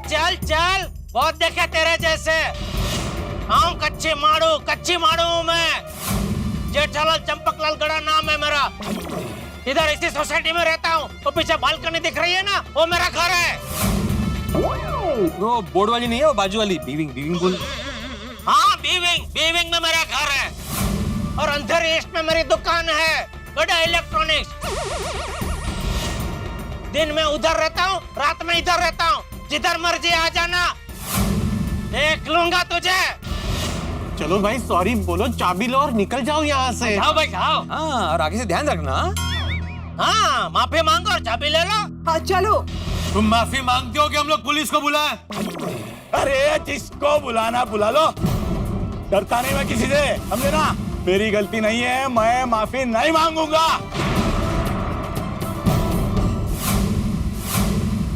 चल चल, बहुत देखे तेरे जैसे। कच्ची माड़ू हूँ मैं। जेठालाल चंपकलाल गड़ा नाम है मेरा। इधर इसी सोसाइटी में रहता हूँ। वो पीछे बालकनी दिख रही है ना, वो मेरा घर है। वो बोर्ड वाली नहीं है, वो बाजू वाली बीविंग बोल। हाँ, बीविंग में मेरा घर है। और अंधेरी ईस्ट में मेरी दुकान है, गड़ा इलेक्ट्रॉनिक्स। दिन में उधर रहता हूँ, रात में इधर रहता हूँ। जिधर मर्जी आ जाना, देख लूंगा तुझे। चलो भाई सॉरी बोलो, चाबी लो और निकल जाओ यहाँ से। जाओ भाई जाओ। हाँ, और आगे से ध्यान रखना। हाँ, माफी मांगो और चाबी ले लो। हाँ चलो। तुम माफी मांगते हो कि हम लोग पुलिस को बुलाएं? अरे जिसको बुलाना बुला लो, डरता नहीं मैं किसी से, समझे ना। मेरी गलती नहीं है, मैं माफी नहीं मांगूंगा।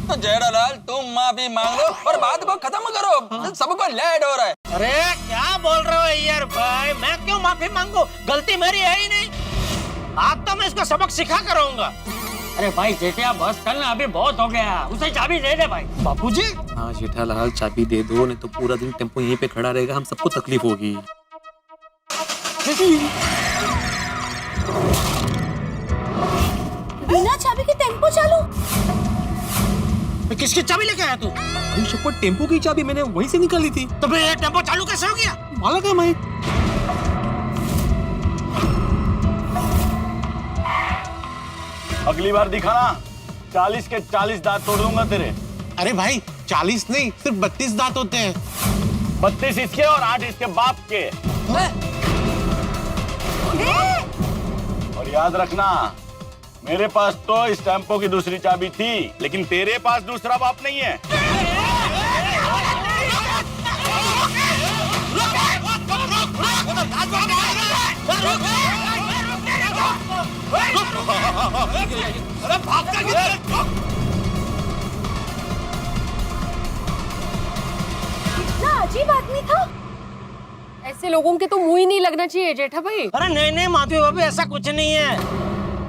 तो जेठालाल तुम माफी मांग लो और बात को खत्म करो, सबको लेट हो रहा है। अरे क्या बोल रहे हो यार भाई, मैं क्यों माफी मांगू? गलती मेरी है ही नहीं। आज तो मैं इसको सबक सिखा करूंगा। अरे भाई जेठिया बस कर ना, अभी बहुत हो गया। उसे चाबी दे दे भाई। बापूजी। हाँ जेठालाल चाबी दे दो, नहीं तो पूरा दिन टेम्पो यहीं पे खड़ा रहेगा, हम सबको तकलीफ होगी। बिना चाबी के टेम्पो चालू? किसकी चाबी लेके आया तू? टेम्पो की चाबी मैंने वहीं से निकाली थी। तो फिर ये टेम्पो चालू कैसे हो गया? मालूम है मैं। अगली बार दिखाना, 40 के 40 दांत तोड़ दूंगा तेरे। अरे भाई 40 नहीं, सिर्फ 32 दांत होते हैं। 32 इसके और 8 इसके बाप के। और याद रखना, मेरे पास तो इस टेम्पो की दूसरी चाबी थी, लेकिन तेरे पास दूसरा बाप नहीं है। इतना अजीब आदमी था। ऐसे लोगों के तो मुंह ही नहीं लगना चाहिए जेठा भाई। अरे नहीं माधवी भाभी, ऐसा कुछ नहीं है।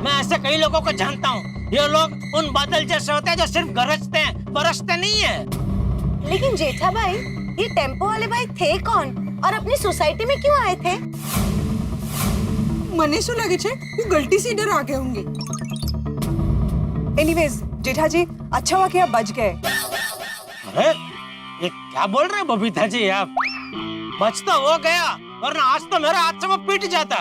मैं ऐसे कई लोगों को जानता हूँ। ये लोग उन बादल जैसे होते हैं जो सिर्फ गरजते हैं, बरसते नहीं है। लेकिन जेठा भाई, ये टेम्पो वाले भाई थे कौन और अपनी सोसाइटी में क्यों आए थे? મને શું લાગે છે હું ગલતી से इधर आ गए होंगे। एनीवेज जेठा जी, अच्छा हुआ कि आप बच गए। अरे ये क्या बोल रहे हैं बबीता जी आप? बच तो हो गया, वरना आज तो मेरा हाथ से वो पीट जाता।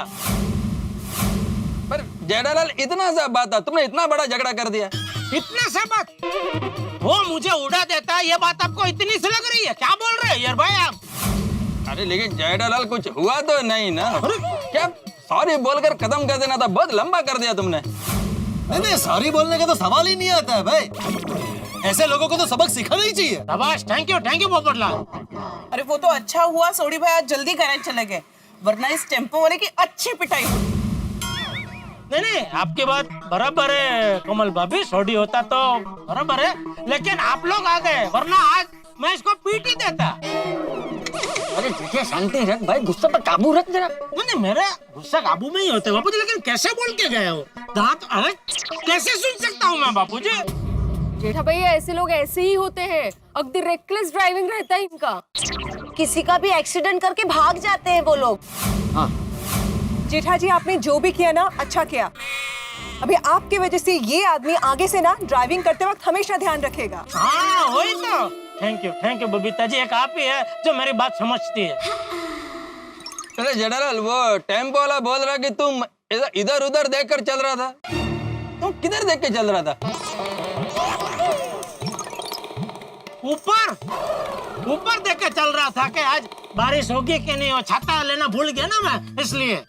पर जेठालाल इतना सा बात था, तुमने इतना बड़ा झगड़ा कर दिया। इतना सा बात वो मुझे उड़ा देता है, ये बात आपको इतनी सी लग रही है? क्या बोल रहे हैं यार भाई आप? अरे लेकिन जेठालाल कुछ हुआ तो नहीं ना? क्या सॉरी बोलकर खत्म कर देना था? बहुत लंबा कर दिया तुमने। नहीं, सॉरी बोलने का तो सवाल ही नहीं आता है भाई। ऐसे लोगों को तो सबक सिखाना ही चाहिए। शाबाश, थैंक यू पोपटलाल। अरे वो तो अच्छा हुआ सोडी भाई आज जल्दी घर चले गए, वरना इस टेम्पो वाले की अच्छी पिटाई होती। नहीं, आपकी बात बराबर है कमल भाभी, सोडी होता तो बराबर है, लेकिन आप लोग आ गए, वरना आज मैं इसको पीट ही देता। अरे जेठिया शांति रख भाई, गुस्सा पर काबू रख जरा। नहीं, मेरा गुस्सा काबू में ही होता है बापूजी, लेकिन कैसे बोल के गए हो? दांत अरे कैसे सुन सकता हूँ मैं बापूजी? जेठा भाई ऐसे लोग ऐसे ही होते हैं, अगदी रेकलेस ड्राइविंग रहता है इनका। किसी का भी एक्सीडेंट करके भाग जाते हैं वो लोग। हाँ जेठा जी, आपने जो भी किया ना अच्छा किया। अभी आपकी वजह से ये आदमी आगे से ना ड्राइविंग करते वक्त हमेशा ध्यान रखेगा। हाँ वही तो। थैंक यू बबीता जी, एक आप ही है जो मेरी बात समझती है। अरे जेठालाल, वो टेम्पो वाला बोल रहा कि तुम इधर उधर देखकर चल रहा था। तुम किधर देख के चल रहा था? ऊपर देख के चल रहा था कि आज बारिश होगी कि नहीं। हो छाता लेना भूल गया ना मैं, इसलिए।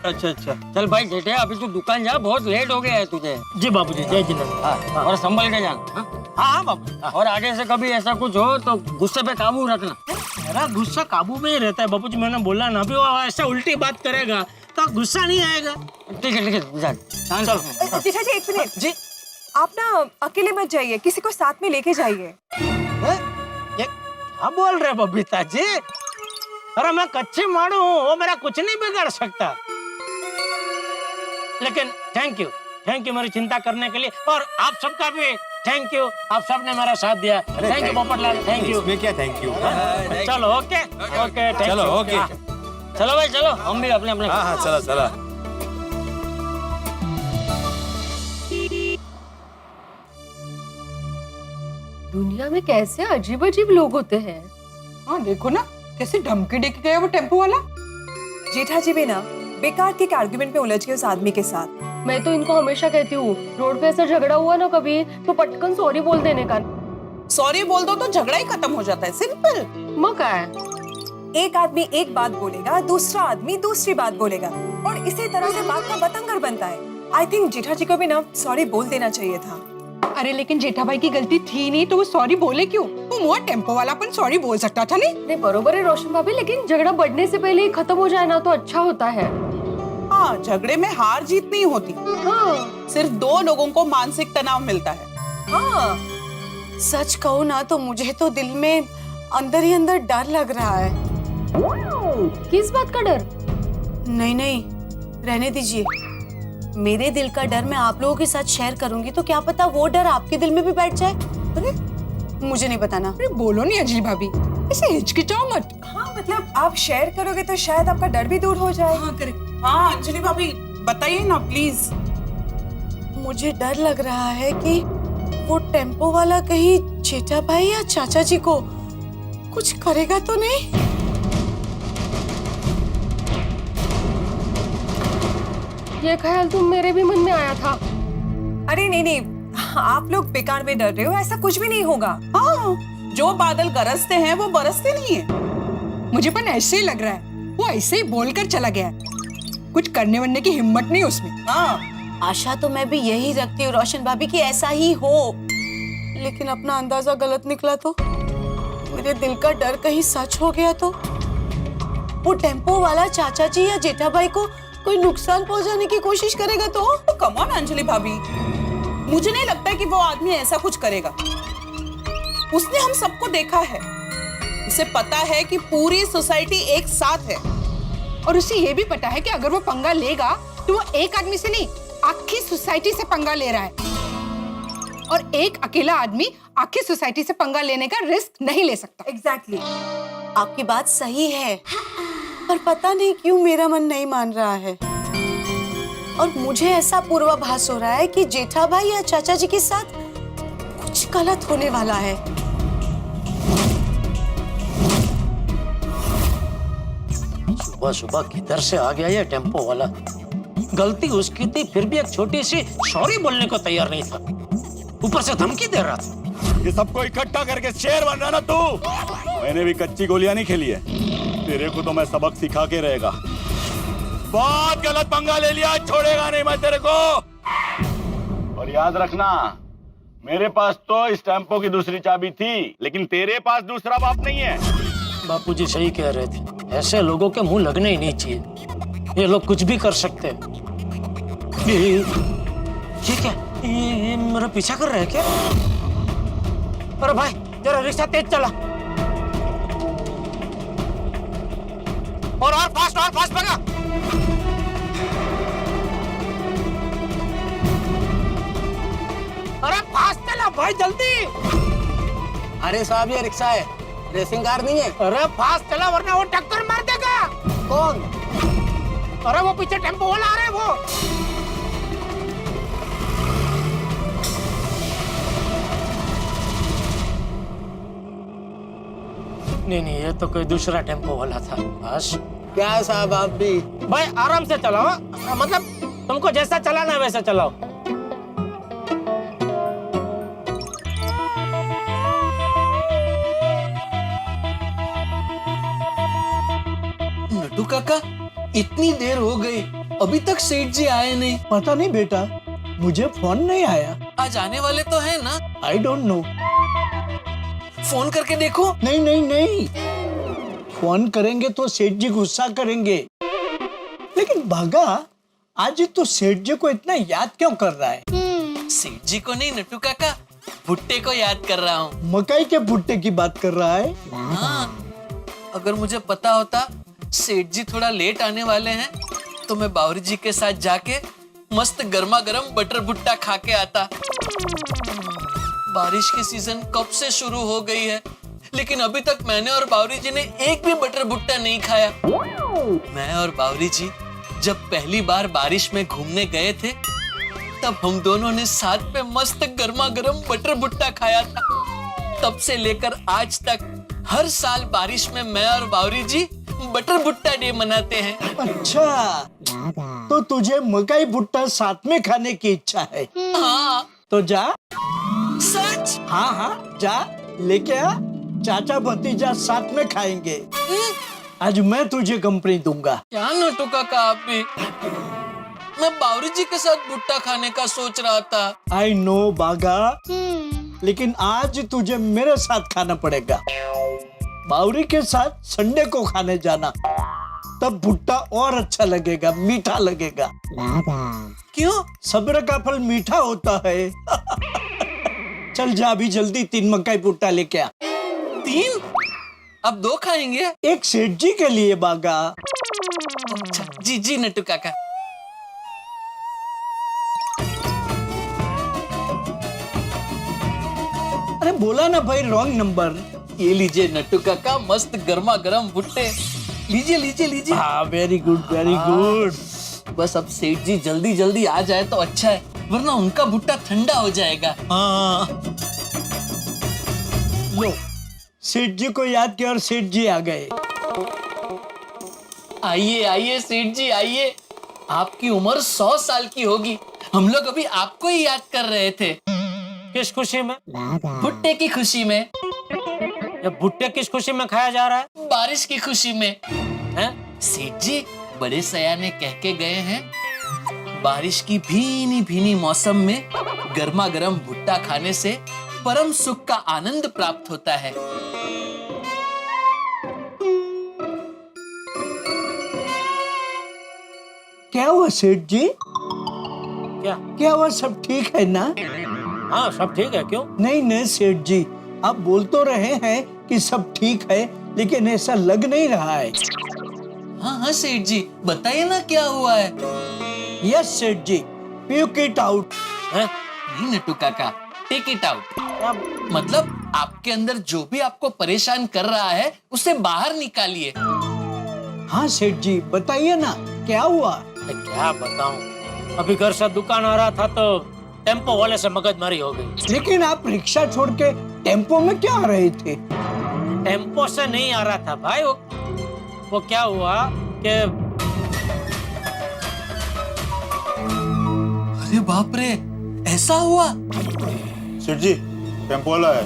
अच्छा चल भाई जेठिया, अभी तू दुकान जा, बहुत लेट हो गया है तुझे। जी बाबूजी, जय जिनेंद्र। हाँ, और संभल के जाना। हाँ बाबू। और आगे से कभी ऐसा कुछ हो तो गुस्से पे काबू रखना। मेरा गुस्सा काबू में ही रहता है बापूजी, मैंने बोला ना। अभी वो ऐसा उल्टी बात करेगा तो गुस्सा नहीं आएगा। ठीक है जा। जेठा जी एक मिनट जी, आप ना अकेले मत जाइए, किसी को साथ में लेके जाइए। ये क्या बोल रहे बबीता जी? अरे मैं कच्ची मारू हूँ, वो मेरा कुछ नहीं बिगाड़ सकता। लेकिन थैंक यू मेरी चिंता करने के लिए, और आप सबका भी थैंक यू, आप सबने मेरा साथ दिया। Thank you Popatlal, thank you. इसमें क्या थैंक यू? चलो ओके ओके, थैंक चलो, यू। ओके। हाँ। चलो भाई चलो, हम भी अपने अपने। हाँ हाँ, चला चला। दुनिया में कैसे अजीब अजीब लोग होते हैं। हाँ देखो ना कैसे धमकी दे के गया वो टेम्पो वाला। जेठा जी भी ना बेकार के आर्गुमेंट में उलझ गए उस आदमी के साथ। मैं तो इनको हमेशा कहती हूँ, रोड पे ऐसा झगड़ा हुआ ना कभी तो पटकन सॉरी बोल देने का। सॉरी बोल दो तो झगड़ा ही खत्म हो जाता है, सिंपल। मौका है। एक आदमी एक बात बोलेगा, दूसरा आदमी दूसरी बात बोलेगा और इसी तरह से बात का बतंगड़ बनता है। आई थिंक जेठा जी को भी ना सॉरी बोल देना चाहिए था। अरे लेकिन जेठा भाई की गलती थी नहीं तो वो सॉरी बोले क्यों? वो मुआ टेम्पो वाला अपन सॉरी बोल सकता था नहीं? नहीं बरोबर है रोशन भाभी, लेकिन झगड़ा बढ़ने से पहले ही खत्म हो जाए ना तो अच्छा होता है। हाँ, झगड़े में हार जीत नहीं होती। हाँ। सिर्फ दो लोगों को मानसिक तनाव मिलता है। हाँ, सच कहूँ ना तो मुझे तो दिल में अंदर ही अंदर डर लग रहा है। किस बात का डर? नहीं नहीं, रहने दीजिए। मेरे दिल का डर मैं आप लोगों के साथ शेयर करूंगी तो क्या पता वो डर आपके दिल में भी बैठ जाए। अरे मुझे नहीं बताना। अरे बोलो नहीं अंजलि भाभी, ऐसे हिचकिचाओ मत। हाँ मतलब आप शेयर करोगे तो शायद आपका डर भी दूर हो जाए। हाँ करेक्ट। हाँ अंजलि भाभी बताइए ना प्लीज। मुझे डर लग रहा है कि वो टेम्पो वाला कहीं जेठा भाई या चाचा जी को कुछ करेगा तो नहीं। ये ख्याल तो मेरे भी मन में आया था। अरे नहीं नहीं, आप लोग बेकार में डर रहे हो, ऐसा कुछ भी नहीं होगा। हाँ, जो बादल गरजते हैं वो बरसते नहीं है। मुझे पण ऐसे ही लग रहा है, वो ऐसे ही बोलकर चला गया है। कुछ करने वरने की हिम्मत नहीं उसमें। हाँ, आशा तो मैं भी यही रखती हूँ रोशन भाभी कि ऐसा ही हो, लेकिन अपना अंदाजा गलत निकला तो मेरे दिल का डर कहीं सच हो गया तो वो टेम्पो वाला चाचा जी या जेठा भाई को कोई नुकसान पहुंचाने की कोशिश करेगा तो कम ऑन अंजलि भाभी, मुझे नहीं लगता कि वो आदमी ऐसा कुछ करेगा। उसने हम सबको देखा है, उसे पता है कि पूरी सोसाइटी एक साथ है और उसे ये भी पता है कि अगर वो पंगा लेगा तो वो एक आदमी से नहीं, आखी सोसाइटी से पंगा ले रहा है। और एक अकेला आदमी आखी सोसाइटी से पंगा लेने का रिस्क नहीं ले सकता। एग्जैक्टली। आपकी बात सही है, पर पता नहीं क्यों मेरा मन नहीं मान रहा है और मुझे ऐसा पूर्वाभास हो रहा है कि जेठा भाई या चाचा जी के साथ कुछ गलत होने वाला है। सुबह सुबह किधर से आ गया ये टेम्पो वाला? गलती उसकी थी, फिर भी एक छोटी सी सॉरी बोलने को तैयार नहीं था, ऊपर से धमकी दे रहा था। ये सबको इकट्ठा करके शेर बन रहा ना तू। मैंने भी कच्ची गोलियां नहीं खेली है, तेरे को तो मैं सबक सिखा के रहेगा। बहुत गलत पंगा ले लिया, छोड़ेगा नहीं मैं तेरे को। और याद रखना, मेरे पास तो इस टेम्पो की दूसरी चाबी थी, लेकिन तेरे पास दूसरा बाप नहीं है। बापूजी सही कह रहे थे, ऐसे लोगों के मुंह लगने ही नहीं चाहिए। ये लोग कुछ भी कर सकते हैं। ये क्या? ये मेरा पीछा कर रहा है क्या? अरे भाई जरा रिक्शा तेज चला और फास्ट भगा। अरे फास्ट चला भाई, जल्दी। अरे साहब ये रिक्शा है, रेसिंग कार नहीं है। अरे फास्ट चला वरना वो टक्कर मार देगा। कौन? अरे वो पीछे टेम्पो वाला आ रहा है वो। नहीं ये तो कोई दूसरा टेम्पो वाला था। बस क्या है साहब आप भी? भाई आराम से चलाओ, मतलब तुमको जैसा चलाना है वैसा चलाओ। नटू काका, इतनी देर हो गई अभी तक सेठ जी आए नहीं। पता नहीं बेटा, मुझे फोन नहीं आया। आज आने वाले तो है ना? I don't know. फोन करके देखो। नहीं नहीं नहीं, फोन करेंगे तो सेठ जी गुस्सा करेंगे। लेकिन भागा, आज तो सेठ जी को इतना याद क्यों कर रहा है? सेठ जी को नहीं नटू काका, भुट्टे को याद कर रहा हूँ। मकई के भुट्टे की बात कर रहा है? हाँ, अगर मुझे पता होता सेठ जी थोड़ा लेट आने वाले हैं तो मैं बावरी जी के साथ जाके मस्त गर्मा गर्म बटर भुट्टा खा के आता। बारिश की सीजन कब से शुरू हो गई है, लेकिन अभी तक मैंने और बावरी जी ने एक भी बटर भुट्टा नहीं खाया। मैं और बावरी जी जब पहली बार बारिश में घूमने गए थे, तब हम दोनों ने साथ में मस्त गर्मा गर्म बटर भुट्टा खाया था। तब से लेकर आज तक हर साल बारिश में मैं और बावरी जी बटर भुट्टा डे मनाते हैं। अच्छा, तो तुझे मकई भुट्टा साथ में खाने की इच्छा है? हाँ। तो जा। सच? हाँ हाँ, जा लेके आ, चाचा भतीजा साथ में खाएंगे। आज मैं तुझे कंपनी दूंगा। क्या नटू काका, आप भी? मैं बावरी जी के साथ भुट्टा खाने का सोच रहा था। आई नो बागा, लेकिन आज तुझे मेरे साथ खाना पड़ेगा। बावरी के साथ संडे को खाने जाना, तब भुट्टा और अच्छा लगेगा, मीठा लगेगा। क्यों? सब्र का फल मीठा होता है। चल जा अभी जल्दी 3 मकई भुट्टा लेके आ। 3? अब 2 खाएंगे? एक सेठ जी के लिए बागा। अच्छा, जी जी नटू काका। अरे बोला ना भाई, रॉन्ग नंबर। ये लीजिए नट्टू काका, मस्त गर्मा गर्म भुट्टे। लीजिए लीजिए लीजिए। हाँ, वेरी गुड वेरी गुड। बस अब सेठ जी जल्दी जल्दी आ जाए तो अच्छा है, वरना उनका भुट्टा ठंडा हो जाएगा। हाँ, लो सेठ जी को याद किया और सेठ जी आ गए। आइए आइए सेठ जी आइए। आपकी उम्र 100 साल की होगी। हम लोग अभी आपको ही याद कर रहे थे। किस खुशी में? भुट्टे की खुशी में। ये भुट्टे किस खुशी में खाया जा रहा है? बारिश की खुशी में। हैं? सेठ जी बड़े सयाने कह के गए हैं, बारिश की भीनी भीनी मौसम में गर्मा गर्म भुट्टा खाने से परम सुख का आनंद प्राप्त होता है। क्या हुआ सेठ जी? क्या हुआ, सब ठीक है ना? हाँ सब ठीक है। क्यों? नहीं नहीं सेठ जी, आप बोल तो रहे हैं कि सब ठीक है, लेकिन ऐसा लग नहीं रहा है। हाँ हाँ सेठ जी, बताइए ना क्या हुआ है। यस सेठ जी, puke it out। नहीं नट्टू काका, टेक इट आउट। मतलब आपके अंदर जो भी आपको परेशान कर रहा है, उसे बाहर निकालिए। हाँ सेठ जी, बताइए ना क्या हुआ। क्या बताऊं, अभी घर से दुकान आ रहा था तो टेम्पो वाले से मगजमारी हो गई। लेकिन आप रिक्शा छोड़ के टेम्पो में क्या आ रहे थे? टेम्पो से नहीं आ रहा था भाई, वो क्या हुआ कि अरे बाप रे, ऐसा हुआ? सेठ जी, टेम्पो वाला है।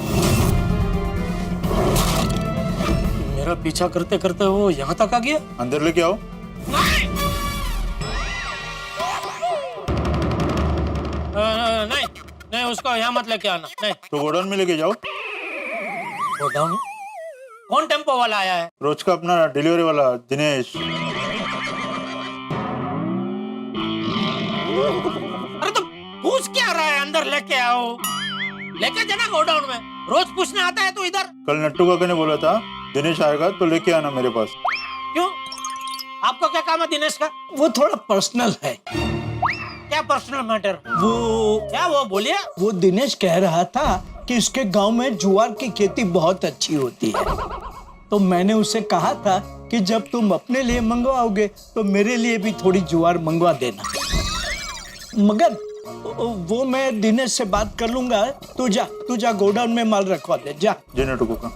मेरा पीछा करते करते वो यहाँ तक आ गया। अंदर लेके आओ। नहीं नहीं, उसको यहाँ मत लेके आना। नहीं तो गोडाउन में लेके जाओ। गोडाउन? कौन टेम्पो वाला आया है? रोज का अपना डिलीवरी वाला दिनेश। अरे तो पूछ क्या रहा है? अंदर लेके आओ, लेके जाना गोडाउन में। रोज पूछने आता है तू इधर। कल नट्टू काका ने बोला था दिनेश आएगा तो लेके आना मेरे पास। क्यों? आपको क्या काम है दिनेश का? वो थोड़ा पर्सनल है। क्या पर्सनल मैटर? वो बोलिए। वो दिनेश कह रहा था कि इसके गांव में ज्वार की खेती बहुत अच्छी होती है, तो मैंने उसे कहा था कि जब तुम अपने लिए मंगवाओगे तो मेरे लिए भी थोड़ी ज्वार मंगवा देना। मगर वो मैं दिनेश से बात कर लूंगा। तू जा गोडाउन में माल रखवा दे, जा। जी नट्टू काका।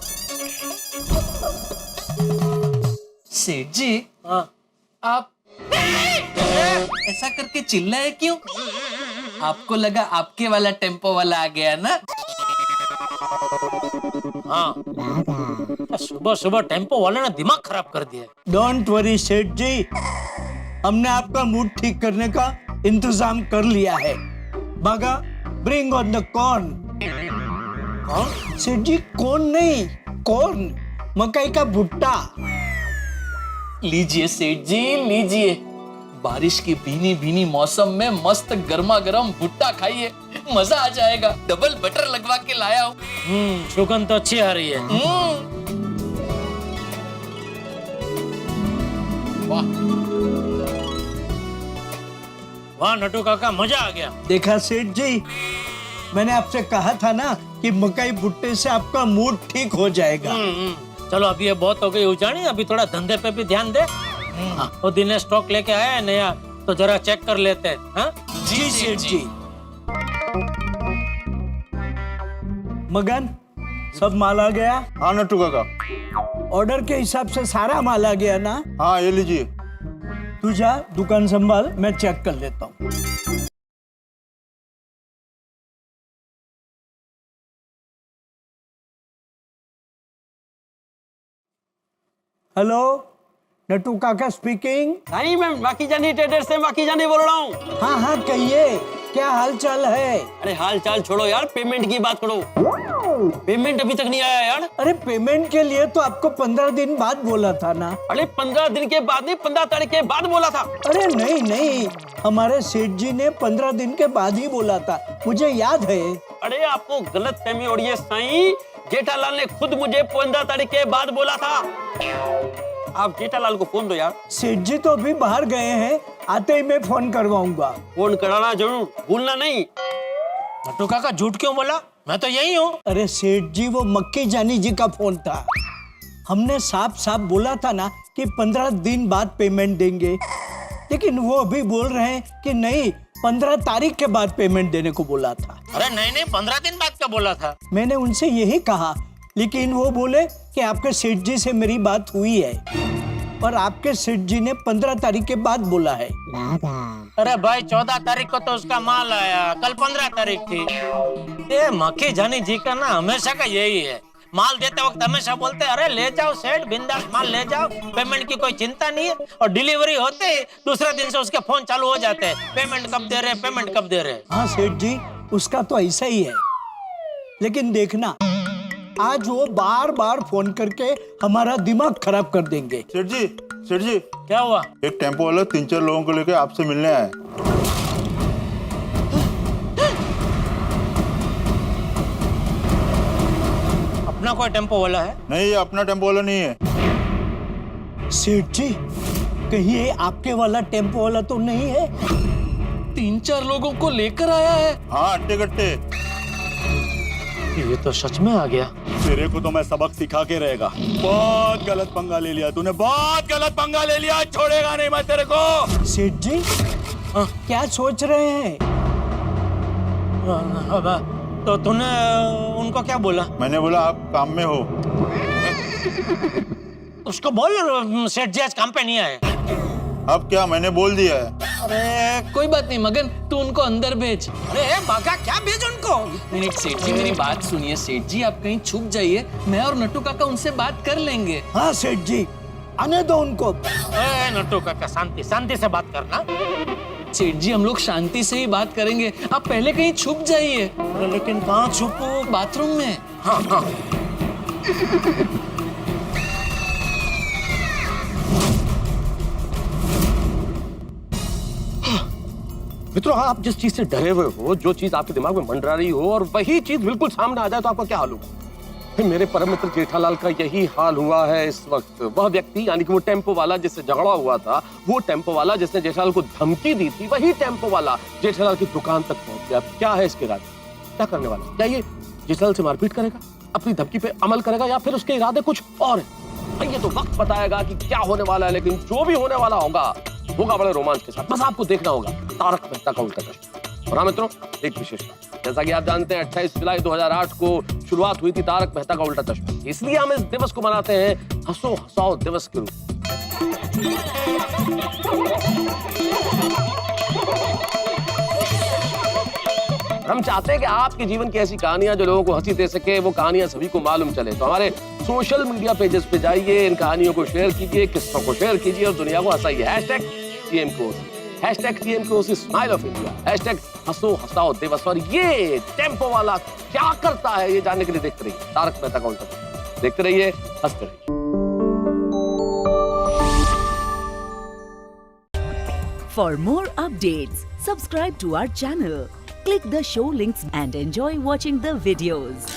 सेठ जी, आप ऐसा करके चिल्लाए क्यों? आपको लगा आपके वाला टेम्पो वाला आ गया ना? हाँ, सुबह सुबह टेम्पो वाले ने दिमाग खराब कर दिया। डोंट वरी सेठ जी, हमने आपका मूड ठीक करने का इंतजाम कर लिया है। बागा, ब्रिंग ऑन द कॉर्न। कौन? सेठ जी, कॉर्न नहीं, कॉर्न, मकई का भुट्टा। लीजिए सेठ जी, लीजिए। बारिश की भीनी भीनी मौसम में मस्त गर्मा गर्म भुट्टा खाइए, मजा आ जाएगा। डबल बटर लगवा के लाया हूँ। सुगंध तो अच्छी आ रही है। वाह वाह नट्टू काका, मजा आ गया। देखा सेठ जी, मैंने आपसे कहा था ना कि मकई भुट्टे से आपका मूड ठीक हो जाएगा। चलो अभी ये बहुत हो गई उजानी, अभी थोड़ा धंधे पे भी ध्यान दे। वो दिनेश स्टॉक लेके आया है नया, तो जरा चेक कर लेते हैं। हाँ? जी सेठ जी। मगन, सब माल आ गया? हाँ नट्टू काका। ऑर्डर के हिसाब से सारा माल आ गया ना? हाँ ये लीजिए। तू जा दुकान संभाल, मैं चेक कर लेता हूँ। हेलो, नट्टू काका स्पीकिंग। नहीं मैं बाकी जानी ट्रेडर से बाकी जानी बोल रहा हूँ। हाँ हाँ कहिए, क्या हाल चाल है? अरे हाल चाल छोड़ो यार, पेमेंट की बात करो। पेमेंट अभी तक नहीं आया यार। अरे पेमेंट के लिए तो आपको 15 दिन बाद बोला था ना। अरे 15 दिन के बाद नहीं, 15 तारीख के बाद बोला था। अरे नहीं नहीं, हमारे सेठ जी ने 15 दिन के बाद ही बोला था, मुझे याद है। अरे आपको गलत फहमी हो रही है साईं, जेठालाल ने खुद मुझे 15 तारीख के बाद बोला था। आप जेठालाल को फोन दो यार। सेठ जी तो अभी बाहर गए हैं, आते ही मैं फोन करवाऊंगा। फोन कराना जरूर, भूलना नहीं। नट्टू काका झूठ क्यों बोला? मैं तो यही हूँ। अरे सेठ जी, वो मक्की जानी जी का फोन था। हमने साफ साफ बोला था ना कि 15 दिन बाद पेमेंट देंगे, लेकिन वो अभी बोल रहे हैं कि नहीं, 15 तारीख के बाद पेमेंट देने को बोला था। अरे नहीं नहीं, 15 दिन बाद का बोला था। मैंने उनसे यही कहा, लेकिन वो बोले कि आपके सेठ जी से मेरी बात हुई है और आपके सेठ जी ने 15 तारीख के बाद बोला है। अरे भाई 14 तारीख को तो उसका माल आया, कल 15 तारीख थी। ये मक्खी जानी जी का ना हमेशा का यही है, माल देते वक्त हमेशा बोलते अरे ले जाओ सेठ, बिंदास माल ले जाओ, पेमेंट की कोई चिंता नहीं है। और डिलीवरी होते ही दूसरे दिन से उसके फोन चालू हो जाते हैं, पेमेंट कब दे रहे, पेमेंट कब दे रहे। हाँ सेठ जी, उसका तो ऐसा ही है, लेकिन देखना आज वो बार बार फोन करके हमारा दिमाग खराब कर देंगे। सेठ जी क्या हुआ? एक टेम्पो वाला 3-4 लोगों को लेकर आपसे मिलने आया है। अपना कोई टेम्पो वाला है? नहीं ये अपना टेम्पो वाला नहीं है। सेठ जी, कहीं ये आपके वाला टेम्पो वाला तो नहीं है? 3-4 लोगों को लेकर आया है। हाँ अट्टे कट्टे। ये तो सच में आ गया। तेरे को तो मैं सबक सिखा के रहेगा। बहुत गलत पंगा ले लिया तूने, बहुत गलत पंगा ले लिया, छोड़ेगा नहीं मैं तेरे को। सेठ जी, क्या सोच रहे हैं? तो तूने उनको क्या बोला? मैंने बोला आप काम में हो। उसको बोल सेठ जी आज काम पे नहीं आए। अब क्या, मैंने बोल दिया है। अरे कोई बात नहीं मगन, तू उनको अंदर भेज। अरे बागा क्या भेज उनको? नहीं सेठ जी मेरी बात सुनिए। सेठ जी आप कहीं छुप जाइए, मैं और नट्टू काका उनसे बात कर लेंगे। हाँ सेठ जी, आने दो उनको। नट्टू काका शांति से बात करना। सेठ जी हम लोग शांति से ही बात करेंगे, आप पहले कहीं छुप जाइए। लेकिन कहाँ छुपो? बाथरूम में। हाँ हाँ। मित्रों, आप जिस चीज से डरे हुए हो, जो चीज आपके दिमाग में मंडरा रही हो, और वही चीज बिल्कुल सामने आ जाए तो आपका क्या हाल होगा? मेरे परम मित्र जेठालाल का यही हाल हुआ है इस वक्त। वह व्यक्ति यानी कि वो टेम्पो वाला जिससे झगड़ा हुआ था, वो टेम्पो वाला जिसने जेठालाल को धमकी दी थी, वही टेम्पो वाला जेठालाल की दुकान तक पहुंच गया। क्या है इसके इरादे? क्या करने वाला? क्या ये जेठालाल से मारपीट करेगा, अपनी धमकी पे अमल करेगा, या फिर उसके इरादे कुछ और है? ये तो वक्त बताएगा कि क्या होने वाला है, लेकिन जो भी होने वाला होगा बड़े रोमांच के साथ। बस आपको देखना होगा तारक मेहता का उल्टा चश्मा। और हाँ मित्रों, एक विशेषता, जैसा कि आप जानते हैं 28 जुलाई 2008 को शुरुआत हुई थी तारक मेहता का उल्टा चश्मा, इसलिए हम इस दिवस को मनाते हैं हंसो हंसाओ दिवस के रूप में। हम चाहते हैं कि आपके जीवन की ऐसी कहानियां जो लोगों को हंसी दे सके, वो कहानियां सभी को मालूम चले। तो हमारे सोशल मीडिया पेजेस पे जाइए, इन कहानियों को शेयर कीजिए, किस्सों को शेयर कीजिए और दुनिया को हंसाइए। #TMKOC, स्माइल ऑफ इंडिया, #हंसो हंसाओ दिवस। और ये टेम्पो वाला क्या करता है, ये जानने के लिए देखते रहिए तारक मेहता का उल्टा चश्मा। देखते रहिए, हंसते रहिए। For more updates, subscribe to our channel, click the show links and enjoy watching the videos.